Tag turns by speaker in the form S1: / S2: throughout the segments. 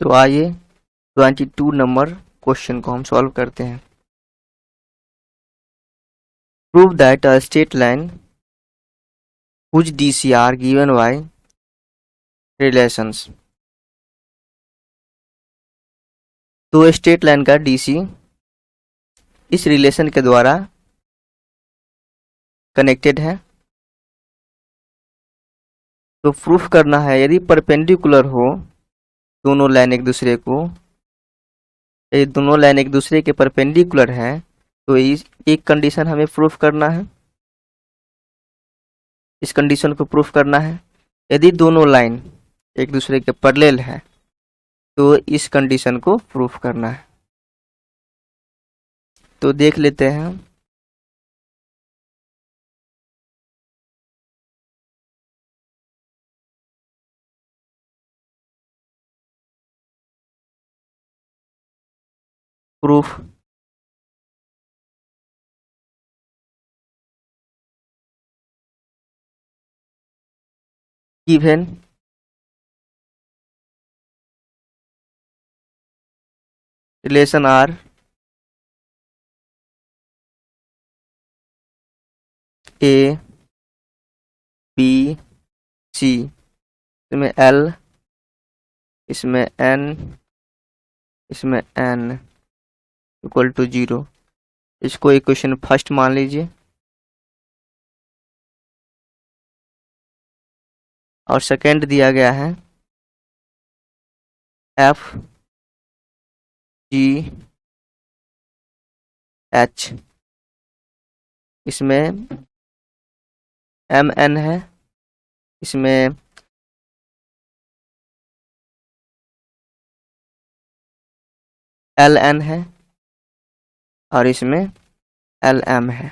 S1: तो आइए 22 number question को हम सॉल्व करते हैं। Prove that a straight line whose DC are given by relations। तो स्ट्रेट लाइन का DC इस रिलेशन के द्वारा कनेक्टेड है। तो प्रूफ करना है यदि परपेंडिकुलर हो दोनों लाइन एक दूसरे को, ये दोनों लाइन एक दूसरे के परपेंडिकुलर है तो इस एक कंडीशन हमें प्रूफ करना है, इस कंडीशन को प्रूफ करना है। यदि दोनों लाइन एक दूसरे के पैरेलल है तो इस कंडीशन को प्रूफ करना है। तो देख लेते हैं हम। Proof given relation R A B C, इसमें एल, इसमें एन, इसमें एन इक्वल टू 0। इसको इक्वेशन फर्स्ट मान लीजिए और सेकेंड दिया गया है एफ जी एच, इसमें एम एन है, इसमें एल एन है और इसमें एल एम है।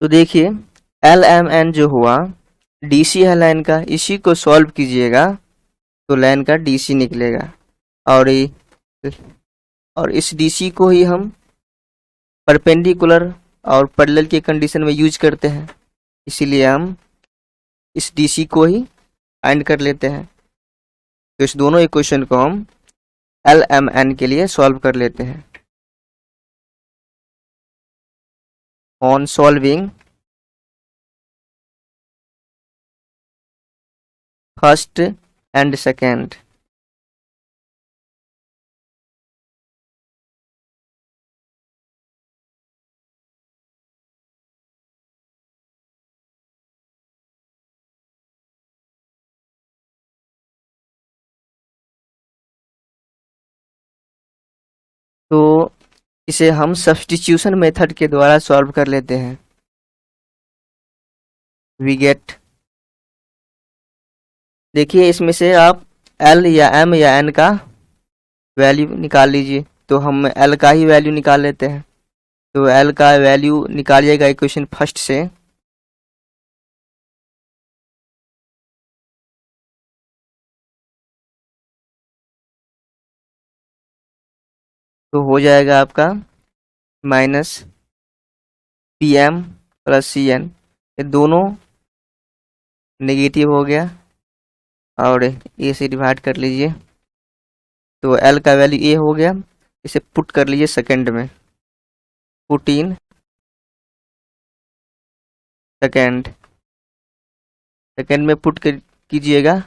S1: तो देखिए एल एम एन जो हुआ डीसी है लाइन का, इसी को सॉल्व कीजिएगा तो लाइन का डीसी निकलेगा और इस डीसी को ही हम परपेंडिकुलर और पैरेलल के कंडीशन में यूज करते हैं, इसीलिए हम इस डीसी को ही फाइंड कर लेते हैं। तो इस दोनों इक्वेशन को हम एल एम एन के लिए सॉल्व कर लेते हैं। On solving first and second, तो इसे हम सब्स्टिट्यूशन मेथड के द्वारा सॉल्व कर लेते हैं। वी गेट, देखिए इसमें से आप एल या एम या एन का वैल्यू निकाल लीजिए। तो हम एल का ही वैल्यू निकाल लेते हैं। तो एल का वैल्यू निकालिएगा इक्वेशन फर्स्ट से। तो हो जाएगा आपका minus P M plus C N, ये दोनों नेगेटिव हो गया और ए से डिवाइड कर लीजिए। तो एल का वैल्यू ए हो गया, इसे पुट कर लीजिए सेकंड में, पुट इन सेकंड, सेकंड में पुट कीजिएगा।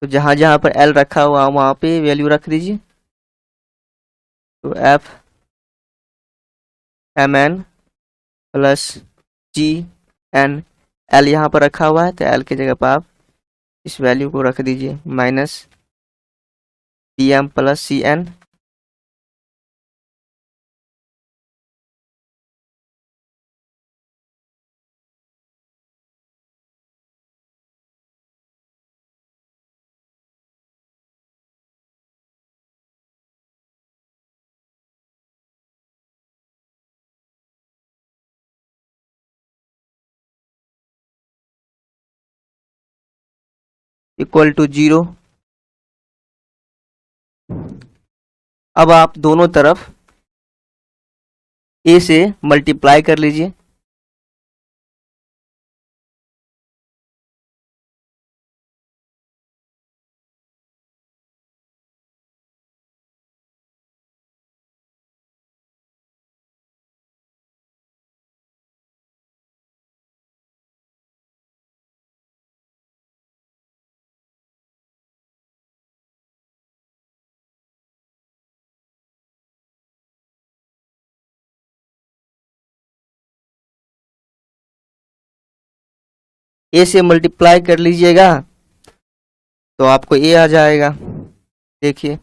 S1: तो जहाँ जहाँ पर एल रखा हुआ वहाँ पे वैल्यू रख दीजिए। तो F M N plus G N, L यहाँ पर रखा हुआ है तो एल की जगह पर आप इस वैल्यू को रख दीजिए, minus P M plus C N. Equal to 0। अब आप दोनों तरफ ए से मल्टीप्लाई कर लीजिए। ए से मल्टीप्लाई कर लीजिएगा तो आपको ए आ जाएगा। देखिए,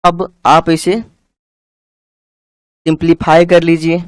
S1: अब आप इसे सिंप्लीफाई कर लीजिए।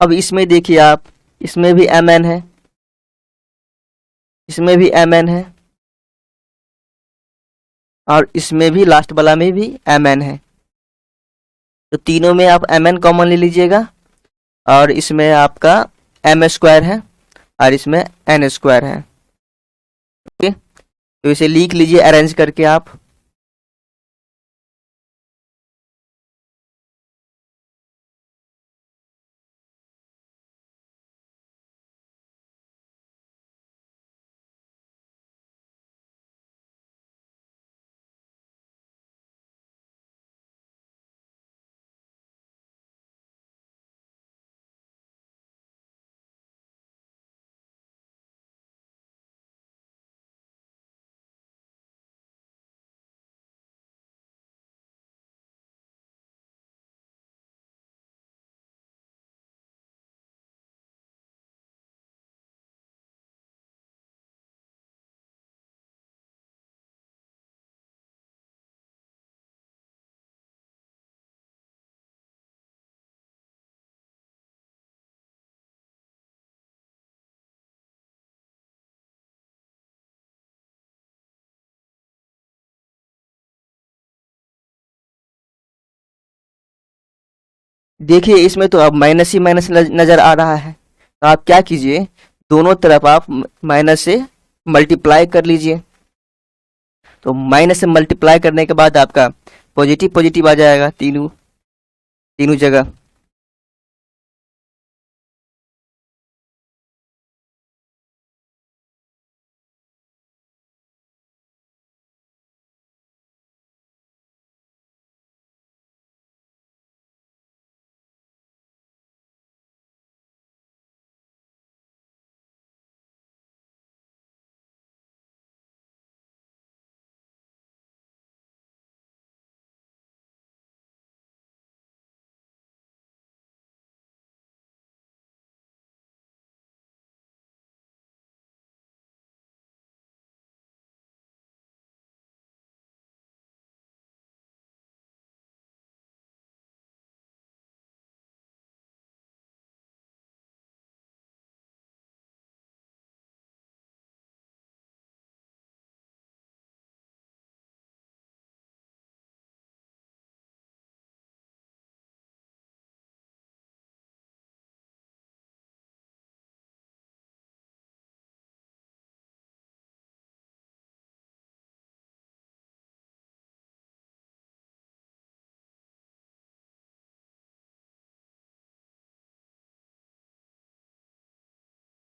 S1: अब इसमें देखिए आप, इसमें भी एम एन है, इसमें भी एम एन है, और इसमें भी लास्ट वाला में भी एम एन है। तो तीनों में आप एम एन कॉमन ले लीजिएगा, और इसमें आपका एम स्क्वायर है और इसमें एन स्क्वायर है। ओके, तो इसे लिख लीजिए अरेंज करके आप। देखिए, इसमें तो अब माइनस ही माइनस नजर आ रहा है। तो आप क्या कीजिए, दोनों तरफ आप माइनस से मल्टीप्लाई कर लीजिए। तो माइनस से मल्टीप्लाई करने के बाद आपका पॉजिटिव पॉजिटिव आ जाएगा तीनों तीनों जगह।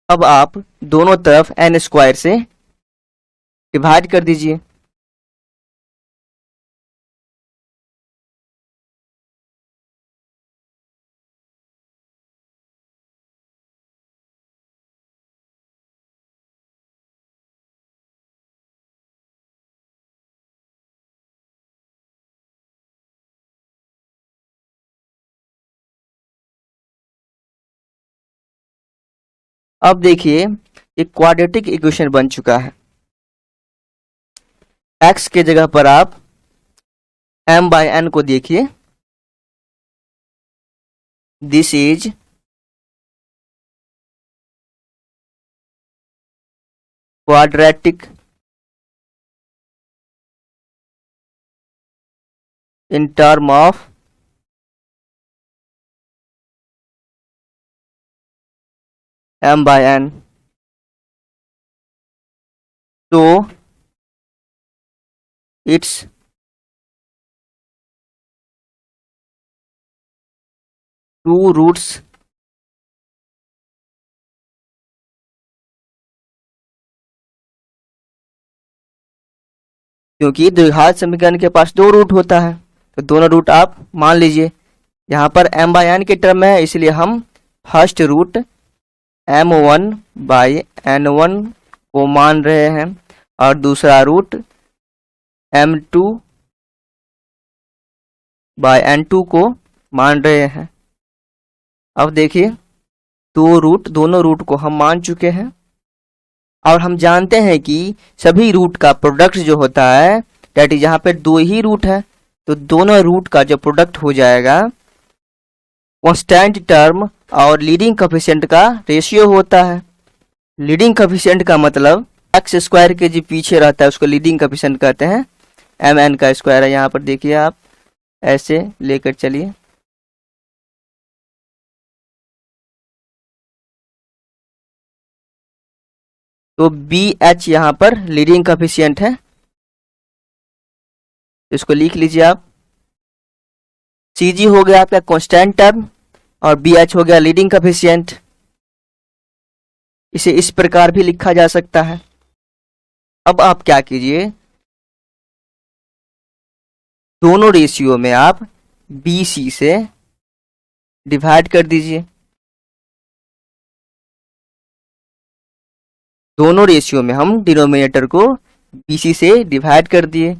S1: अब आप दोनों तरफ n स्क्वायर से डिवाइड कर दीजिए। अब देखिए एक क्वाड्रेटिक इक्वेशन बन चुका है। x के जगह पर आप m/n को देखिए, this is quadratic in term of m/n. So its two roots क्योंकि द्विघात समीकरण के पास दो रूट होता है, तो दोनों रूट आप मान लीजिए। यहाँ पर m/n के टर्म में है, इसलिए हम फर्स्ट रूट m1/n1 को मान रहे हैं और दूसरा रूट m2/n2 को मान रहे हैं। अब देखिए दोनों रूट को हम मान चुके हैं और हम जानते हैं कि सभी रूट का प्रोडक्ट जो होता है, डेट इज यहाँ पे दो ही रूट है, तो दोनों रूट का जो प्रोडक्ट हो जाएगा कांस्टेंट टर्म और लीडिंग कोएफिशिएंट का रेशियो होता है। लीडिंग कोएफिशिएंट का मतलब एक्स स्क्वायर के जो पीछे रहता है उसको लीडिंग कोएफिशिएंट कहते हैं, mn का स्क्वायर है। यहाँ पर देखिए आप ऐसे लेकर चलिए, तो BH यहाँ पर लीडिंग कोएफिशिएंट है, इसको लिख लीजिए आप। CG हो गया आपका कांस्टेंट टर्म और BH हो गया लीडिंग कोएफिशिएंट। इसे इस प्रकार भी लिखा जा सकता है। अब आप क्या कीजिए, दोनों रेशियो में आप BC से डिवाइड कर दीजिए। दोनों रेशियो में हम डिनोमिनेटर को BC से डिवाइड कर दिए,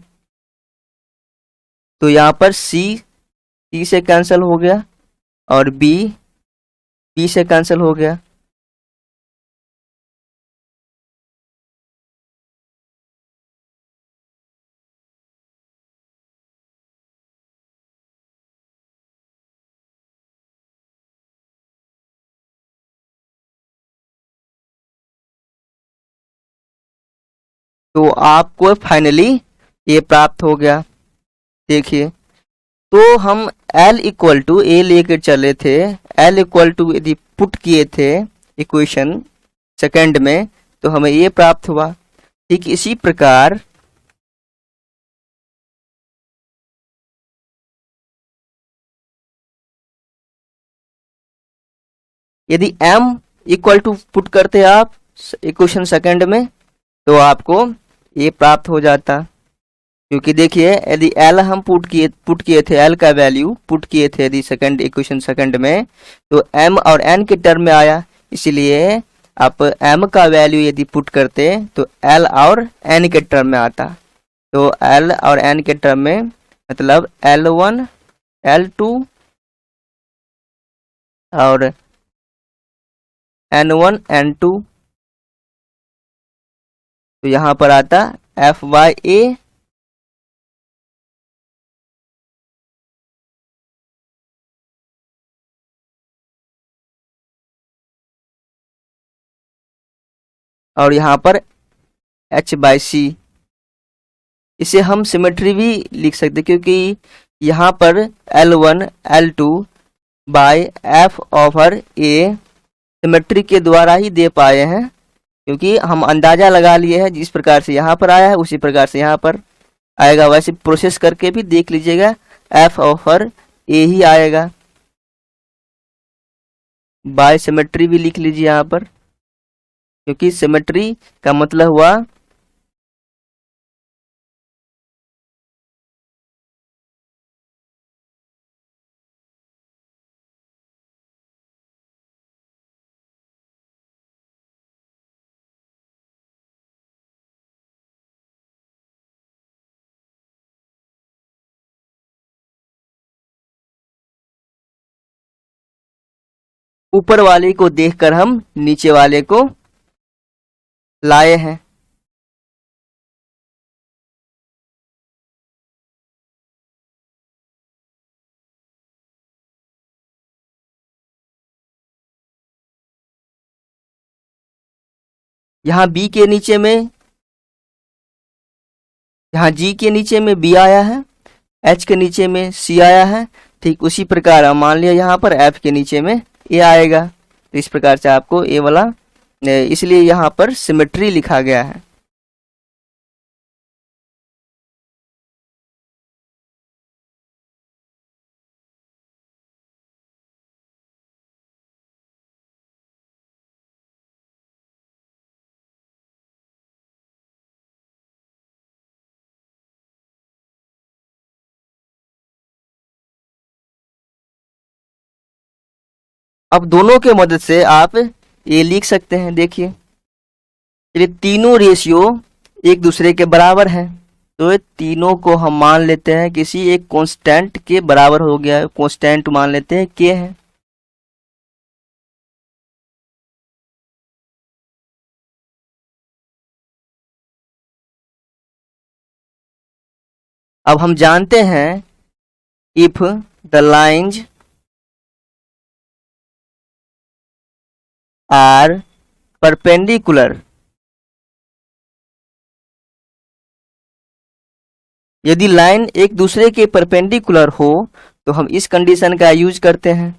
S1: तो यहाँ पर C से कैंसिल हो गया और B से कैंसिल हो गया। तो आपको फाइनली ये प्राप्त हो गया। देखिए, तो हम L इक्वल टू ए लेकर चले थे, L इक्वल टू यदि पुट किए थे इक्वेशन सेकंड में, तो हमें ये प्राप्त हुआ। ठीक इसी प्रकार यदि m इक्वल टू पुट करते आप इक्वेशन सेकंड में, तो आपको ये प्राप्त हो जाता। क्योंकि देखिए यदि L हम पुट किए थे, L का वैल्यू पुट किए थे यदि सेकंड इक्वेशन सेकंड में, तो m और n के टर्म में आया, इसलिए आप m का वैल्यू यदि पुट करते तो L और n के टर्म में आता। तो L और n के टर्म में मतलब L1 L2 और N1 N2, तो यहाँ पर आता F/A और यहाँ पर H/C। इसे हम सिमेट्री भी लिख सकते क्योंकि यहाँ पर L1 L2 bye F/A symmetry के द्वारा ही दे पाए हैं, क्योंकि हम अंदाजा लगा लिए हैं जिस प्रकार से यहाँ पर आया है उसी प्रकार से यहाँ पर आएगा। वैसे प्रोसेस करके भी देख लीजिएगा, F/A ही आएगा। बाय सिमेट्री भी लिख लीजिए यहाँ पर। क्योंकि सिमेट्री का मतलब हुआ ऊपर वाले को देखकर हम नीचे वाले को लाए हैं। यहाँ बी के नीचे में, यहाँ जी के नीचे में बी आया है, एच के नीचे में सी आया है। ठीक उसी प्रकार हम मान लिया यहाँ पर एफ के नीचे में ए आएगा। तो इस प्रकार से आपको ए वाला, इसलिए यहाँ पर सिमेट्री लिखा गया है। अब दोनों के मदद से आप ये लिख सकते हैं। देखिए, ये तीनों रेशियो एक दूसरे के बराबर हैं, तो ये तीनों को हम मान लेते हैं किसी एक कांस्टेंट के बराबर हो गया। कांस्टेंट मान लेते हैं के है। अब हम जानते हैं if the lines are perpendicular, यदि लाइन एक दूसरे के परपेंडिकुलर हो तो हम इस कंडीशन का यूज करते हैं।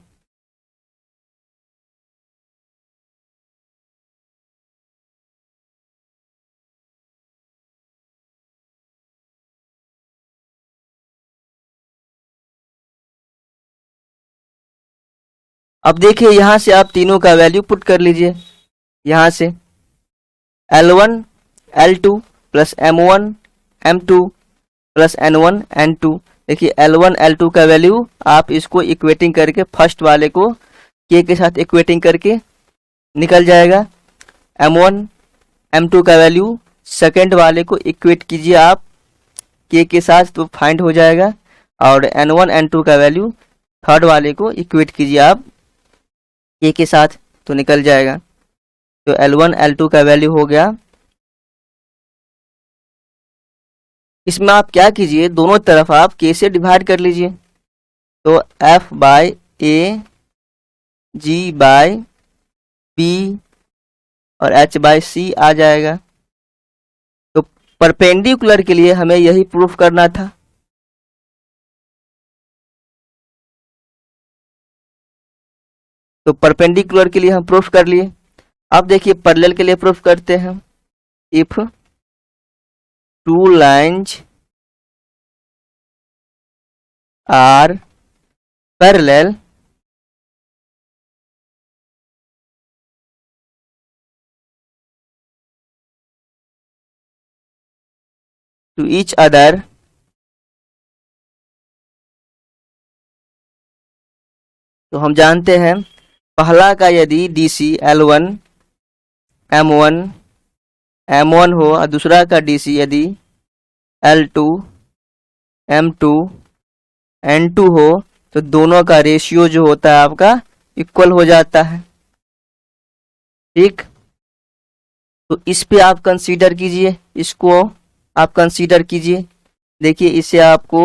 S1: अब देखिए, यहां से आप तीनों का वैल्यू पुट कर लीजिए। यहां से L1 L2 plus M1 M2 plus N1 N2। देखिए, L1 L2 का वैल्यू आप इसको इक्वेटिंग करके फर्स्ट वाले को K के साथ इक्वेटिंग करके निकल जाएगा। M1 M2 का वैल्यू सेकेंड वाले को इक्वेट कीजिए आप K के साथ, तो फाइंड हो जाएगा। और N1 N2 का वैल्यू थर्ड वाले को इक्वेट कीजिए आप K के साथ, तो निकल जाएगा। तो L1 L2 का वैल्यू हो गया। इसमें आप क्या कीजिए, दोनों तरफ आप K से डिवाइड कर लीजिए। तो F by A, G by B और H बाय C आ जाएगा। तो परपेंडिकुलर के लिए हमें यही प्रूफ करना था। तो परपेंडिकुलर के लिए हम प्रूफ कर लिए। अब देखिए, पैरेलल के लिए प्रूफ करते हैं। If two lines are parallel to each other, तो हम जानते हैं पहला का यदि DC L1 M1 हो और दूसरा का DC यदि L2 M2 N2 हो, तो दोनों का रेशियो जो होता है आपका इक्वल हो जाता है। ठीक, तो इस पे आप कंसीडर कीजिए, इसको आप कंसीडर कीजिए। देखिए, इसे आपको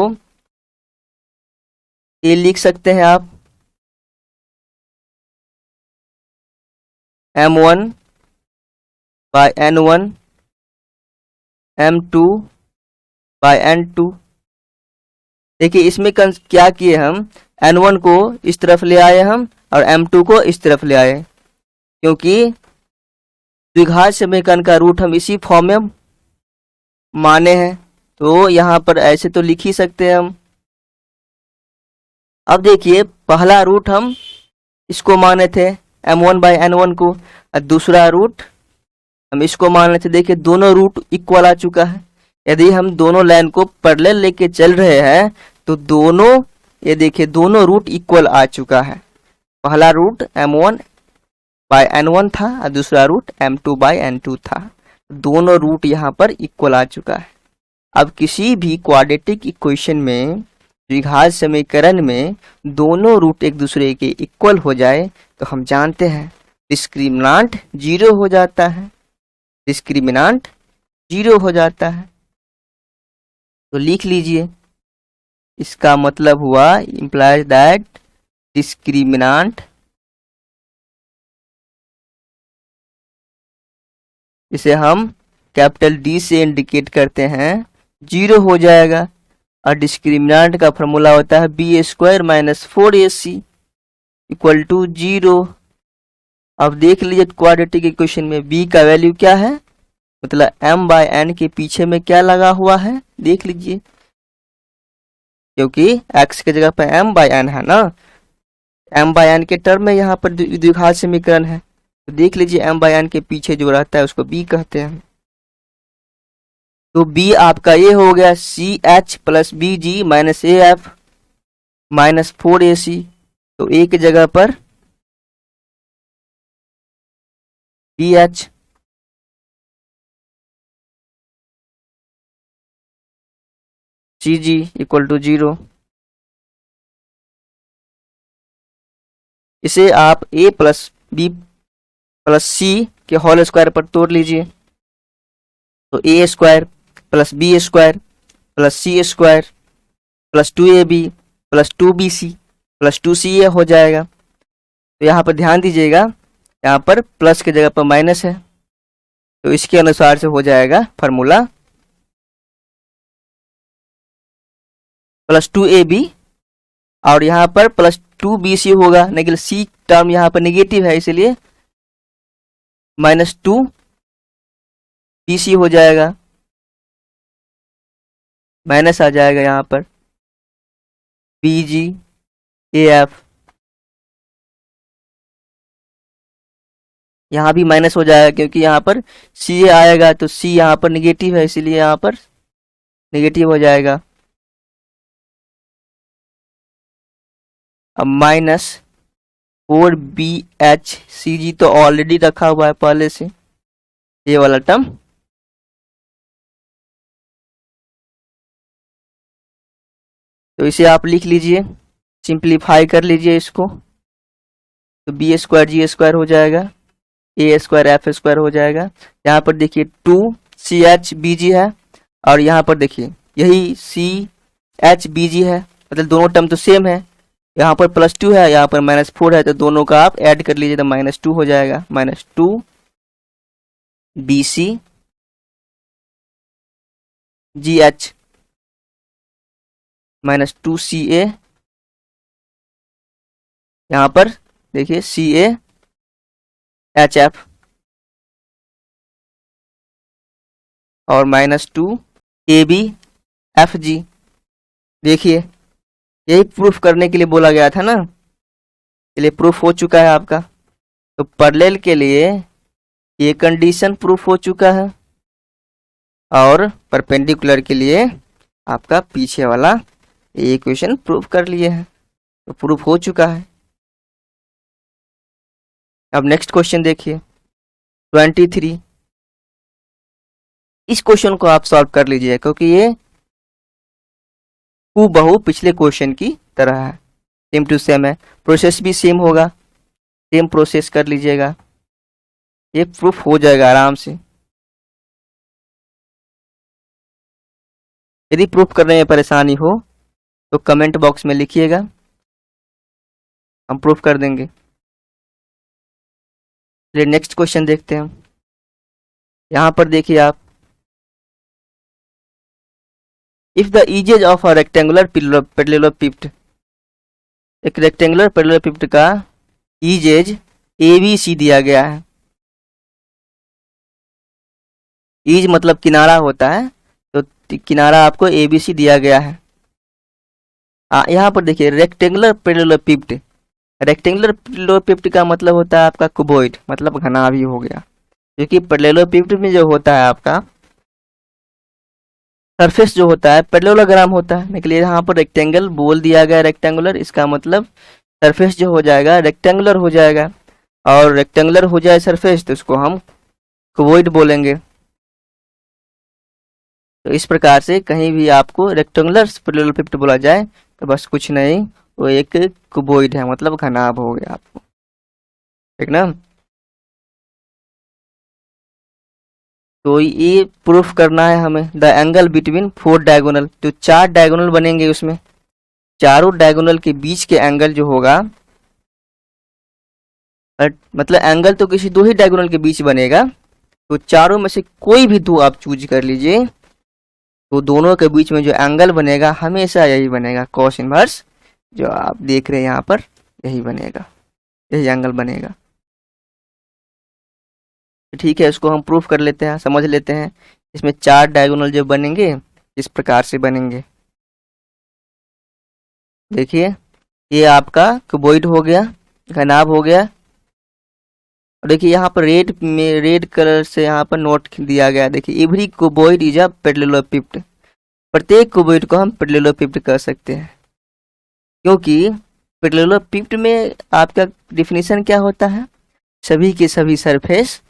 S1: ये लिख सकते हैं आप M1 bye N1 M2 bye N2। देखिए, इसमें क्या किए हम, N1 को इस तरफ ले आए हम और M2 को इस तरफ ले आए, क्योंकि द्विघात समीकरण का रूट हम इसी फॉर्म में माने हैं। तो यहाँ पर ऐसे तो लिख ही सकते हैं हम। अब देखिए, पहला रूट हम इसको माने थे M1 बाय N1 को, और दूसरा रूट हम इसको मान लेते, देखिए दोनों रूट इक्वल आ चुका है। यदि हम दोनों लाइन को पैरेलल लेके चल रहे हैं तो दोनों, ये देखिए दोनों रूट इक्वल आ चुका है। पहला रूट m1 बाय n1 था और दूसरा रूट m2 बाय n2 था। दोनों रूट यहाँ पर इक्वल आ चुका है। अब किसी भी क्वाड्रेटिक इक्वेशन में, द्विघात समीकरण में दोनों रूट एक दूसरे के इक्वल हो जाए तो हम जानते हैं डिस्क्रिमिनांट 0 हो जाता है। डिस्क्रिमिनांट 0 हो जाता है। तो लिख लीजिए, इसका मतलब हुआ implies दैट डिस्क्रिमिनांट, इसे हम कैपिटल डी से इंडिकेट करते हैं, 0 हो जाएगा। और डिस्क्रिमिनांट का फॉर्मूला होता है b² minus 4ac equal to 0। अब देख लीजिए क्वाड्रेटिक इक्वेशन में b का वैल्यू क्या है, मतलब m बाय n के पीछे में क्या लगा हुआ है, देख लीजिए, क्योंकि x के जगह पर m बाय n है ना, m बाय n के टर्म में यहाँ पर द्विघात समीकरण है। तो देख लीजिए m बाय n के पीछे जो रहता है उसको b कहते हैं। तो b आपका ये हो गया CH plus BG minus AF minus 4AC। तो a की जगह पर BH CG इक्वल टू 0। इसे आप a plus b plus c के होल स्क्वायर पर तोड़ लीजिए। तो a² plus b² plus c² plus 2ab plus 2bc plus 2ca हो जाएगा। तो यहाँ पर ध्यान दीजिएगा, यहाँ पर प्लस की जगह पर माइनस है, तो इसके अनुसार से हो जाएगा फॉर्मूला प्लस 2ab और यहाँ पर प्लस 2bc होगा, लेकिन c टर्म यहाँ पर नेगेटिव है इसलिए माइनस 2bc हो जाएगा, माइनस आ जाएगा यहाँ पर BG AF, यहाँ भी माइनस हो जाएगा क्योंकि यहाँ पर CA आएगा तो C यहाँ पर निगेटिव है इसीलिए यहाँ पर निगेटिव हो जाएगा। अब माइनस 4BH CG तो ऑलरेडी रखा हुआ है पहले से, ये वाला टर्म। तो इसे आप लिख लीजिए, सिंप्लीफाई कर लीजिए इसको, तो b² g² हो जाएगा, a² f² हो जाएगा। यहाँ पर देखिए 2CH BG है और यहाँ पर देखिए यही CH BG है, मतलब दोनों टर्म तो सेम है। यहाँ पर प्लस 2 है, यहाँ पर माइनस 4 है, तो दोनों का आप ऐड कर लीजिए तो माइनस 2 हो जाएगा। Minus 2BC GH minus 2CA, यहाँ पर देखिए CA HF और माइनस 2AB FG। देखिए यही प्रूफ करने के लिए बोला गया था ना, चलिए प्रूफ हो चुका है आपका। तो पैरेलल के लिए ये कंडीशन प्रूफ हो चुका है और परपेंडिकुलर के लिए आपका पीछे वाला ये इक्वेशन प्रूफ कर लिए हैं, तो प्रूफ हो चुका है। अब नेक्स्ट क्वेश्चन देखिए 23। इस क्वेश्चन को आप सॉल्व कर लीजिए क्योंकि ये हूबहू पिछले क्वेश्चन की तरह है, सेम टू सेम है, प्रोसेस भी सेम होगा, सेम प्रोसेस कर लीजिएगा, ये प्रूफ हो जाएगा आराम से। यदि प्रूफ करने में परेशानी हो तो कमेंट बॉक्स में लिखिएगा, हम प्रूफ कर देंगे। चलिए नेक्स्ट क्वेश्चन देखते हैं। यहाँ पर देखिए आप, if the edges of a rectangular parallelepiped, एक रेक्टेंगुलर पैरेललोपिड का इजेज ABC दिया गया है। इज मतलब किनारा होता है, तो किनारा आपको ABC दिया गया है। यहाँ पर देखिए रेक्टेंगुलर पैरेललोपिड, रेक्टेंगुलर पैरेललोपिड का मतलब होता है आपका क्यूबॉइड, मतलब घनाभी हो गया। क्योंकि पैरेललोपिड में जो होता है आपका सरफेस जो होता है पैरेललोग्राम होता है, निकलिए यहाँ पर रेक्टेंगल बोल दिया गया रेक्टेंगुलर, इसका मतलब सरफेस जो हो जाएगा रेक्टेंगुलर हो जाएगा, और रेक्टेंगुलर हो जाए सरफेस तो उसको हम क्यूबॉइड बोलेंगे। तो इस प्रकार से कहीं भी आपको रेक्टेंगुलर पैरेललोपिड बोला जाए तो बस कुछ नहीं, वो एक क्यूबॉइड है, मतलब घनाभ हो गया आपको, ठीक ना। तो ये प्रूफ करना है हमें, द एंगल बिटवीन 4 डायगोनल, तो 4 डायगोनल बनेंगे उसमें, चारों डायगोनल के बीच के एंगल जो होगा, मतलब एंगल तो किसी 2 ही डायगोनल के बीच बनेगा, तो चारों में से कोई भी 2 आप चूज कर लीजिए, तो दोनों के बीच में जो एंगल बनेगा हमेशा यही बनेगा, कॉस इनवर्स जो आप देख रहे हैं यहाँ पर यही बनेगा, यही एंगल बनेगा। ठीक है, इसको हम प्रूफ कर लेते हैं, समझ लेते हैं। इसमें 4 डायगोनल जो बनेंगे इस प्रकार से बनेंगे, देखिए ये आपका क्यूबॉइड हो गया, घनाभ हो गया। और देखिए यहाँ पर रेड कलर से यहाँ पर नोट दिया गया, देखिए एवरी क्यूबॉइड इज अ पैरेललोपिड, प्रत्येक क्यूबॉइड को हम पैरेललोपिड कर सकते हैं, क्योंकि पैरेललोपिड में आपका डिफिनीशन क्या होता है, सभी के सभी सरफेस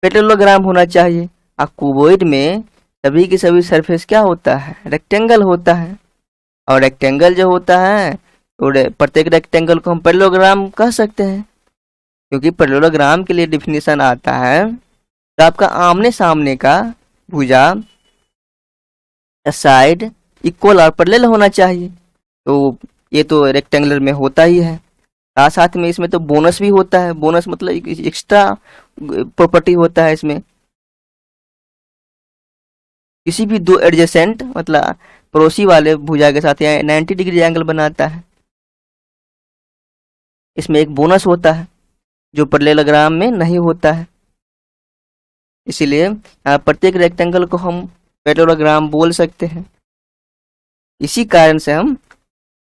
S1: पैरेललोग्राम होना चाहिए। और क्यूबॉइड में सभी के सभी सरफेस क्या होता है, रेक्टेंगल होता है, और रेक्टेंगल जो होता है तो प्रत्येक रेक्टेंगल को हम पैरेललोग्राम कह सकते हैं, क्योंकि पैरेललोग्राम के लिए डिफिनीशन आता है तो आपका आमने सामने का भुजा साइड इक्वल और पैरेलल होना चाहिए, तो ये तो रेक्टेंगुलर में होता ही है। साथ साथ में इसमें तो बोनस भी होता है, बोनस मतलब एक्स्ट्रा प्रॉपर्टी होता है इसमें, किसी भी 2 एडजेसेंट मतलब पड़ोसी वाले भुजा के साथ 90 डिग्री एंगल बनाता है, इसमें एक बोनस होता है जो पैरेललोग्राम में नहीं होता है। इसीलिए प्रत्येक रेक्टेंगल को हम पैरेललोग्राम बोल सकते हैं, इसी कारण से हम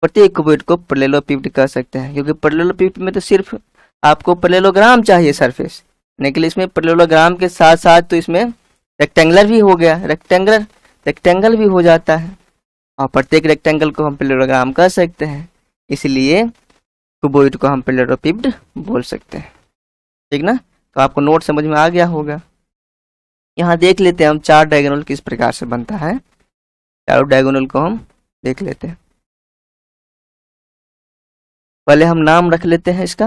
S1: प्रत्येक क्यूबॉइड को पैरेललोपिड कर सकते हैं, क्योंकि पैरेललोपिड में तो सिर्फ आपको पैरेललोग्राम चाहिए सरफेस, लेकिन इसमें पैरेललोग्राम के साथ साथ तो इसमें रेक्टेंगुलर भी हो गया, रेक्टेंगल भी हो जाता है, और प्रत्येक रेक्टेंगल को हम पैरेललोग्राम कर सकते हैं, इसलिए क्यूबॉइड को हम पैरेललोपिड बोल सकते हैं, ठीक ना। तो आपको नोट समझ में आ गया होगा। यहाँ देख लेते हैं हम 4 डायगोनल किस प्रकार से बनता है, चारों डायगोनल को हम देख लेते हैं। पहले हम नाम रख लेते हैं इसका,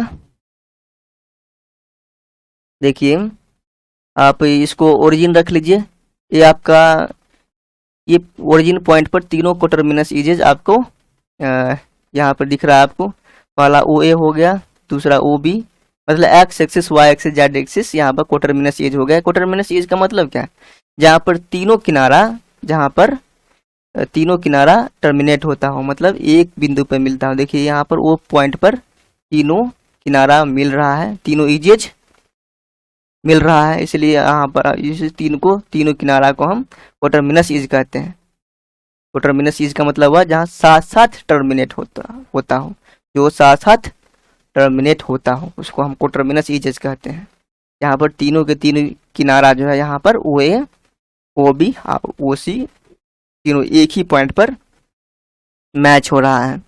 S1: देखिए आप इसको ओरिजिन रख लीजिए, ये आपका ये ओरिजिन पॉइंट पर तीनों कोटरमिनस इजेज आपको यहाँ पर दिख रहा है आपको, पहला ओ ए हो गया, दूसरा ओ बी, मतलब X axis Y axis Z axis, यहाँ पर कोटरमिनस एज हो गया। कोटरमिनस एज का मतलब क्या है, जहाँ पर तीनों किनारा टर्मिनेट होता हो, मतलब एक बिंदु पर मिलता हो। देखिए यहाँ पर ओ पॉइंट पर तीनों किनारा मिल रहा है, तीनों इजेज मिल रहा है, इसलिए यहाँ पर इस तीनों किनारा को हम कोटरमिनस एज कहते हैं। कोटरमिनस एज का मतलब हुआ जहाँ साथ साथ टर्मिनेट होता हो, जो साथ साथ टर्मिनेट होता हो उसको हम कोटरमिनस एजेस कहते हैं। यहाँ पर तीनों के तीनों किनारा जो है यहाँ पर ओ ए ओ बी ओ सी तीनों एक ही पॉइंट पर मैच हो रहा है,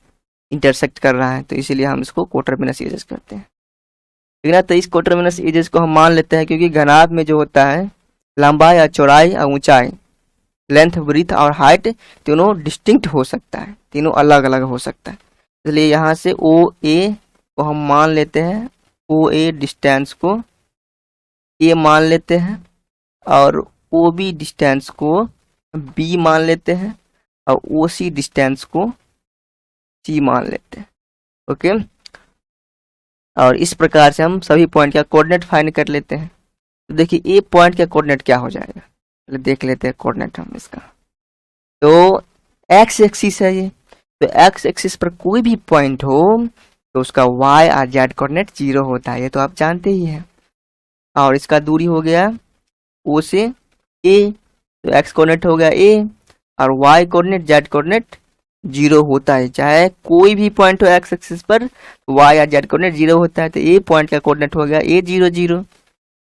S1: इंटरसेक्ट कर रहा है, तो इसीलिए हम इसको कोटरमिनस एजेस कहते हैं, ठीक है। तो इस कोटरमिनस एजेस को हम मान लेते हैं, क्योंकि घनाभ में जो होता है लंबाई या चौड़ाई और ऊंचाई, लेंथ ब्रीथ और हाइट तीनों डिस्टिंक्ट हो सकता है, तीनों अलग अलग हो सकता है, इसलिए यहाँ से ओ ए को हम मान लेते हैं, ओ ए डिस्टेंस को ए मान लेते हैं, और ओ बी डिस्टेंस को बी मान लेते हैं, और ओ सी डिस्टेंस को सी मान लेते हैं, ओके। और इस प्रकार से हम सभी पॉइंट का कोऑर्डिनेट फाइंड कर लेते हैं। तो देखिए ए पॉइंट का कोऑर्डिनेट क्या हो जाएगा, चलिए देख लेते हैं कोऑर्डिनेट हम इसका। तो एक्स एक्सिस है ये, तो एक्स एक्सिस पर कोई भी पॉइंट हो तो उसका y और z कोऑर्डिनेट 0 होता है, ये तो आप जानते ही हैं। और इसका दूरी हो गया O से A, तो x कोऑर्डिनेट हो गया A, और y कोऑर्डिनेट z कोऑर्डिनेट 0 होता है, चाहे कोई भी पॉइंट हो एक्स एक्सिस पर y और z कोऑर्डिनेट 0 होता है। तो A पॉइंट का कोऑर्डिनेट हो गया A 0 0,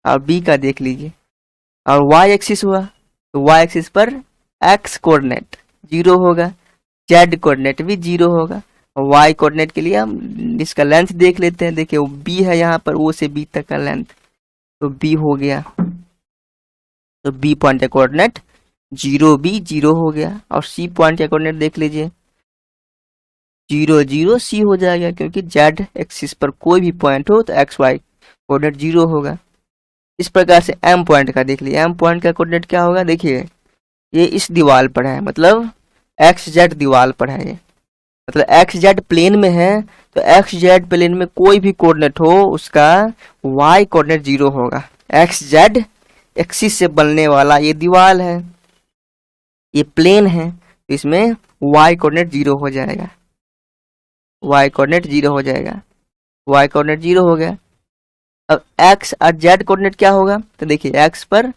S1: और बी का देख लीजिए। और वाई एक्सिस हुआ तो वाई एक्सिस पर एक्स कोऑर्डिनेट 0 होगा, जेड कोऑर्डिनेट भी 0 होगा। और वाई कोऑर्डिनेट के लिए हम इसका लेंथ देख लेते हैं। देखिए वो बी है यहाँ पर, ओ से बी तक का लेंथ, तो बी हो गया। तो बी पॉइंट का कोऑर्डिनेट 0 बी 0 हो गया। और सी पॉइंट का कोऑर्डिनेट देख लीजिए 0 0 सी हो जाएगा, क्योंकि जेड एक्सिस पर कोई भी पॉइंट हो तो एक्स वाई कोऑर्डिनेट 0 होगा। इस प्रकार से एम पॉइंट का देख लीजिए, एम पॉइंट का कोऑर्डिनेट क्या होगा, देखिए ये इस दीवार पर है, मतलब एक्स जेड दीवार पर है, ये मतलब एक्स जेड प्लेन में है। तो एक्स जेड प्लेन में कोई भी कोऑर्डिनेट हो उसका वाई कोऑर्डिनेट 0 होगा। एक्स जेड एक्सिस से बनने वाला ये दीवार है, ये प्लेन है, तो इसमें वाई कोऑर्डिनेट 0 हो जाएगा, वाई कोऑर्डिनेट 0 हो जाएगा, वाई कोऑर्डिनेट 0 हो गया। अब एक्स और जेड कोऑर्डिनेट क्या होगा, तो देखिए एक्स पर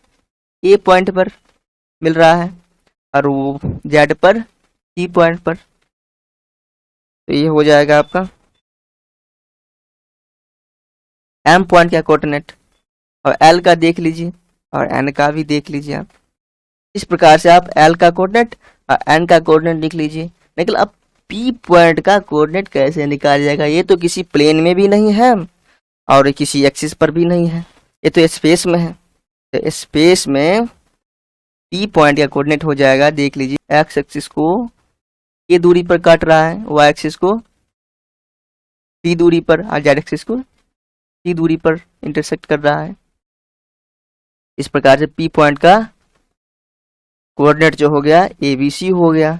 S1: ए पॉइंट पर मिल रहा है और वो जेड पर सी पॉइंट पर, तो ये हो जाएगा आपका एम पॉइंट का कोऑर्डिनेट। और एल का देख लीजिए और एन का भी देख लीजिए आप। इस प्रकार से आप एल का कोऑर्डिनेट और एन का कोऑर्डिनेट लिख लीजिए। लेकिन अब पी पॉइंट का कोऑर्डिनेट कैसे निकाल जाएगा, ये तो किसी प्लेन में भी नहीं है और किसी एक्सिस पर भी नहीं है, ये तो स्पेस में है। तो स्पेस में पी पॉइंट का कोऑर्डिनेट हो जाएगा, देख लीजिए एक्स एक्सिस को ये दूरी पर काट रहा है, वाई एक्सिस को टी दूरी पर और जेड एक्सिस को टी दूरी पर इंटरसेक्ट कर रहा है। इस प्रकार से पी पॉइंट का कोऑर्डिनेट जो हो गया ABC हो गया।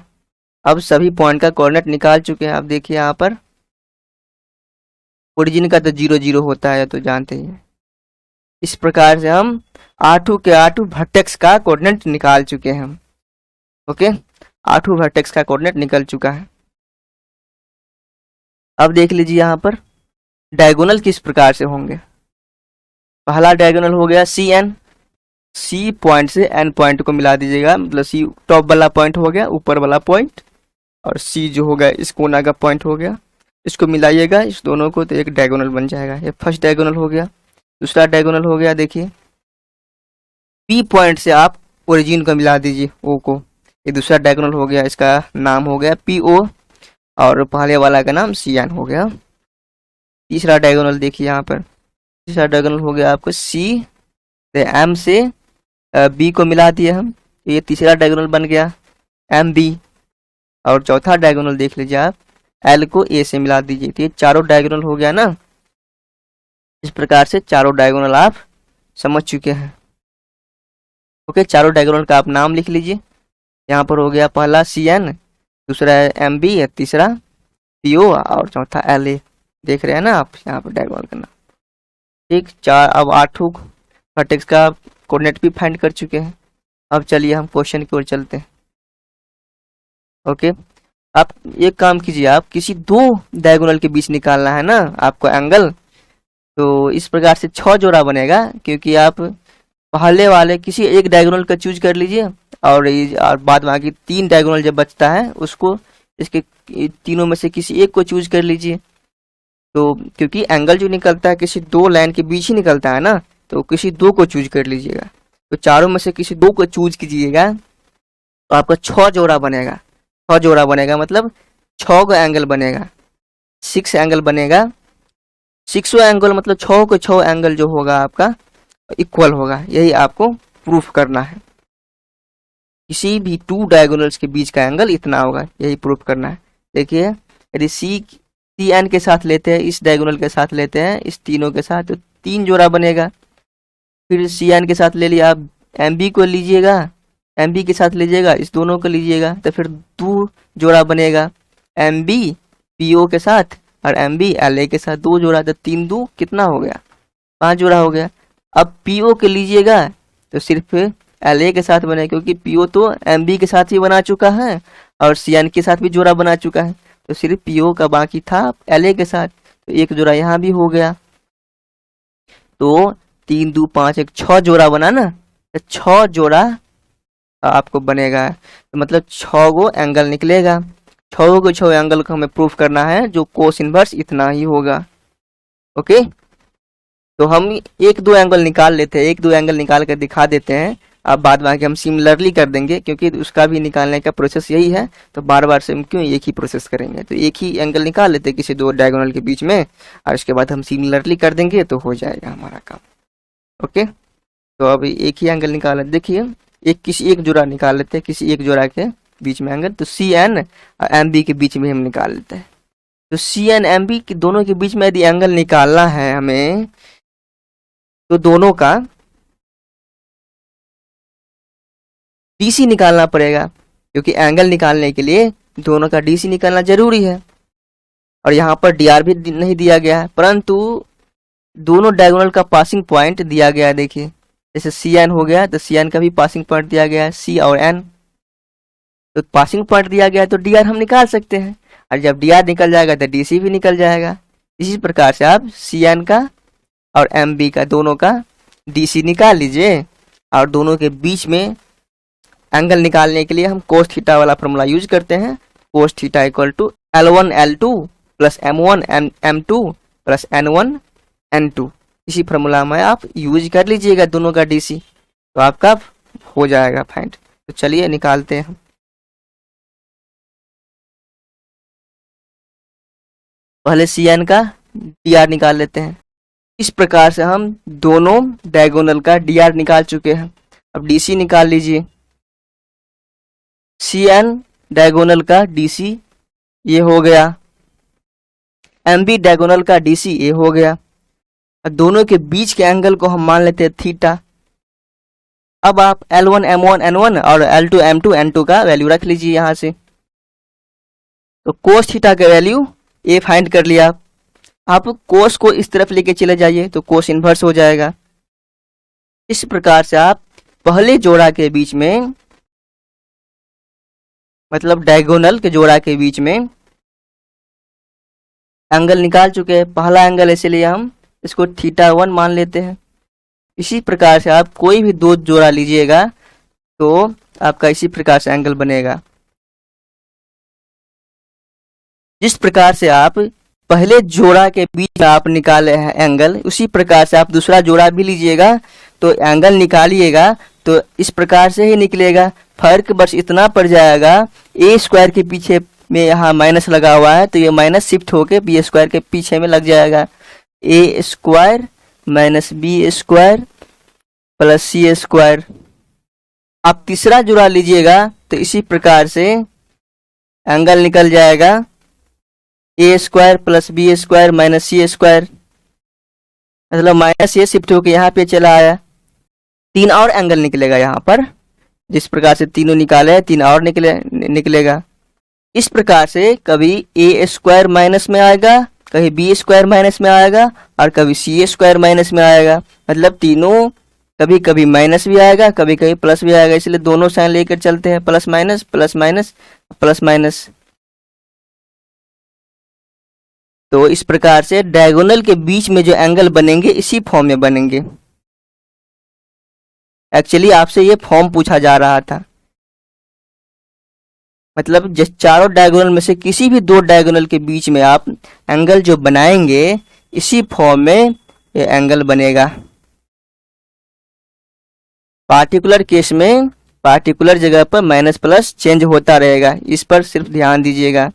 S1: अब सभी पॉइंट का कोऑर्डिनेट निकाल चुके हैं। आप देखिए यहाँ पर ओरिजिन का तो 0 0 होता है, तो जानते ही हैं। इस प्रकार से हम R2 के R2 वर्टेक्स का कोऑर्डिनेट निकाल चुके हैं हम। ओके, R2 वर्टेक्स का कोऑर्डिनेट निकल चुका है। अब देख लीजिए यहाँ पर डायगोनल किस प्रकार से होंगे। पहला डायगोनल हो गया CN, सी पॉइंट से एन पॉइंट को मिला दीजिएगा, मतलब सी टॉप वाला पॉइंट हो गया, ऊपर वाला पॉइंट, और सी जो हो गया इस कोना का पॉइंट हो गया। इसको मिलाइएगा इस दोनों को, तो एक डायगोनल बन जाएगा। ये फर्स्ट डायगोनल हो गया। दूसरा डायगोनल हो गया, देखिए पी पॉइंट से आप ओरिजिन को मिला दीजिए ओ को, ये दूसरा डायगोनल हो गया, इसका नाम हो गया PO और पहले वाला का नाम CN हो गया। तीसरा डायगोनल देखिए यहाँ पर, तीसरा डायगोनल हो गया आपको C, M से B को मिला दिए हम, ये तीसरा डायगोनल बन गया MB। और चौथा डायगोनल देख लीजिए आप, L को A से मिला दीजिए, तो ये चारों डायगोनल हो गया ना। इस प्रकार से चारों डायगोनल आप समझ चुके हैं। ओके, चारों डायगोनल का आप नाम लिख लीजिए। यहाँ पर हो गया पहला CN, दूसरा है MB, तीसरा PO और चौथा LA। देख रहे हैं ना आप यहाँ पर डायगोनल का नाम। ठीक, चार अब R2 वर्टेक्स का कोऑर्डिनेट भी फाइंड कर चुके हैं। अब चलिए हम क्वेश्चन की ओर चलते हैं। ओके, आप एक काम कीजिए, आप किसी दो डायगोनल के बीच निकालना है ना आपको एंगल, तो इस प्रकार से 6 जोड़ा बनेगा, क्योंकि आप पहले वाले किसी एक डायगोनल का चूज कर लीजिए और बाद बाकी 3 डायगोनल जब बचता है उसको इसके तीनों में से किसी एक को चूज कर लीजिए। तो क्योंकि एंगल जो निकलता है किसी दो लाइन के बीच ही निकलता है ना, तो किसी दो को चूज कर लीजिएगा। तो चारों में से किसी दो को चूज कीजिएगा, तो आपका 6 जोड़ा बनेगा। 6 जोड़ा बनेगा मतलब 6 का एंगल बनेगा, 6 एंगल बनेगा। 6 एंगल मतलब 6 को 6 एंगल जो होगा आपका इक्वल होगा। यही आपको प्रूफ करना है, किसी भी 2 डायगोनल्स के बीच का एंगल इतना होगा, यही प्रूफ करना है। देखिए यदि CN के साथ लेते हैं, इस डायगोनल के साथ लेते हैं, इस तीनों के साथ, तो 3 जोड़ा बनेगा। फिर CN के साथ ले लिया, आप MB को लीजिएगा, MB के साथ लीजिएगा, इस दोनों को लीजिएगा, तो फिर 2 जोड़ा बनेगा। MB PO के साथ और MB LA के साथ 2 जोड़ा, तो 3 2 कितना हो गया, 5 जोड़ा हो गया। अब PO के लीजिएगा तो सिर्फ LA के साथ बने, क्योंकि PO तो MB के साथ ही बना चुका है और CN के साथ भी जोड़ा बना चुका है, तो सिर्फ PO का बाकी था LA के साथ, तो एक जोड़ा यहाँ भी हो गया। तो 3 2 5 1 6 जोड़ा बना ना, तो 6 जोड़ा आपको बनेगा, तो मतलब 6 गो एंगल निकलेगा। 6 को 6 एंगल को हमें प्रूफ करना है, जो कोस इनवर्स इतना ही होगा। ओके। तो हम एक दो एंगल निकाल लेते हैं, एक दो एंगल निकाल कर दिखा देते हैं। अब बाद में आके हम सिमिलरली कर देंगे, क्योंकि उसका भी निकालने का प्रोसेस यही है, तो बार बार से हम क्यों एक ही प्रोसेस करेंगे। तो एक ही एंगल निकाल लेते हैं किसी दो डायगोनल के बीच में, और उसके बाद हम सिमिलरली कर देंगे तो हो जाएगा हमारा काम। ओके, तो अब एक ही एंगल निकाल, देखिए किसी एक जोड़ा निकाल लेते हैं, किसी एक जोड़ा के बीच में एंगल। तो सी एन और एम बी के बीच में हम निकाल लेते हैं। तो सी एन एम बी के दोनों के बीच में यदि एंगल निकालना है हमें, तो दोनों का डीसी निकालना पड़ेगा, क्योंकि एंगल निकालने के लिए दोनों का डीसी निकालना जरूरी है। और यहाँ पर डी आर भी नहीं दिया गया है, परंतु दोनों डायगोनल का पासिंग पॉइंट दिया गया है। देखिए जैसे सी एन हो गया, तो सी एन का भी पासिंग पॉइंट दिया गया है, सी और एन। तो पासिंग पॉइंट दिया गया है तो डी आर हम निकाल सकते हैं, और जब डी आर निकल जाएगा तो डी सी भी निकल जाएगा। इसी प्रकार से आप सी एन का और एम बी का दोनों का डी सी निकाल लीजिए, और दोनों के बीच में एंगल निकालने के लिए हम कोस थीटा वाला फॉर्मूला यूज करते हैं। Cos theta equal to L1 L2 plus M1 M2 plus N1 N2। इसी फॉर्मूला में आप यूज कर लीजिएगा दोनों का डीसी, तो आपका हो जाएगा फाइंड। तो चलिए निकालते हैं। पहले सी एन का डी आर निकाल लेते हैं। इस प्रकार से हम दोनों डायगोनल का डी आर निकाल चुके हैं। अब डीसी निकाल लीजिए। सी एन डायगोनल का डीसी ये हो गया, एम बी डायगोनल का डीसी ये हो गया। दोनों के बीच के एंगल को हम मान लेते हैं थीटा। अब आप L1 M1 N1 और L2 M2 N2 का वैल्यू रख लीजिए यहाँ से। तो कोस थीटा का वैल्यू ये फाइंड कर लिया। आप कोस को इस तरफ लेके चले जाइए तो कोस इन्वर्स हो जाएगा। इस प्रकार से आप पहले जोड़ा के बीच में, मतलब डायगोनल के जोड़ा के बीच में एंगल निकाल चुके हैं। पहला एंगल इसलिए हम इसको थीटा 1 मान लेते हैं। इसी प्रकार से आप कोई भी दो जोड़ा लीजिएगा तो आपका इसी प्रकार से एंगल बनेगा। जिस प्रकार से आप पहले जोड़ा के बीच में आप निकाले हैं एंगल, उसी प्रकार से आप दूसरा जोड़ा भी लीजिएगा तो एंगल निकालिएगा तो इस प्रकार से ही निकलेगा। फर्क बस इतना पड़ जाएगा, ए स्क्वायर के पीछे में यहाँ माइनस लगा हुआ है तो ये माइनस शिफ्ट होके बी स्क्वायर के पीछे में लग जाएगा। A square minus b square plus c square. आप तीसरा जोड़ा लीजिएगा तो इसी प्रकार से एंगल निकल जाएगा, a square plus b square minus c square, मतलब माइनस ये शिफ्ट होके यहाँ पे चला आया। तीन और एंगल निकलेगा यहाँ पर। जिस प्रकार से तीनों निकाले हैं तीन और निकलेगा। इस प्रकार से कभी ए स्क्वायर माइनस में आएगा, कभी बी स्क्वायर माइनस में आएगा और कभी सी स्क्वायर माइनस में आएगा। मतलब तीनों कभी कभी माइनस भी आएगा, कभी कभी प्लस भी आएगा। इसलिए दोनों साइन लेकर चलते हैं, plus minus plus minus plus minus. तो इस प्रकार से डायगोनल के बीच में जो एंगल बनेंगे इसी फॉर्म में बनेंगे। एक्चुअली आपसे ये फॉर्म पूछा जा रहा था, मतलब जिस चारों डायगोनल में से किसी भी दो डायगोनल के बीच में आप एंगल जो बनाएंगे इसी फॉर्म में ये एंगल बनेगा। पार्टिकुलर केस में पार्टिकुलर जगह पर माइनस प्लस चेंज होता रहेगा, इस पर सिर्फ ध्यान दीजिएगा।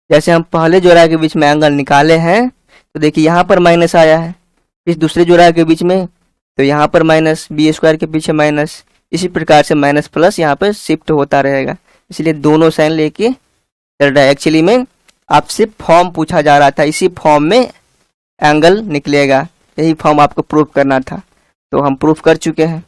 S1: जैसे हम पहले जोड़ा के बीच में एंगल निकाले हैं तो देखिए यहाँ पर माइनस आया है, इस दूसरे जोड़ा के बीच में तो यहाँ पर माइनस, बी स्क्वायर के पीछे माइनस। इसी प्रकार से माइनस प्लस यहाँ पर शिफ्ट होता रहेगा, इसलिए दोनों साइन लेके चल रहा है। एक्चुअली में आपसे फॉर्म पूछा जा रहा था, इसी फॉर्म में एंगल निकलेगा, यही फॉर्म आपको प्रूफ करना था, तो हम प्रूफ कर चुके हैं।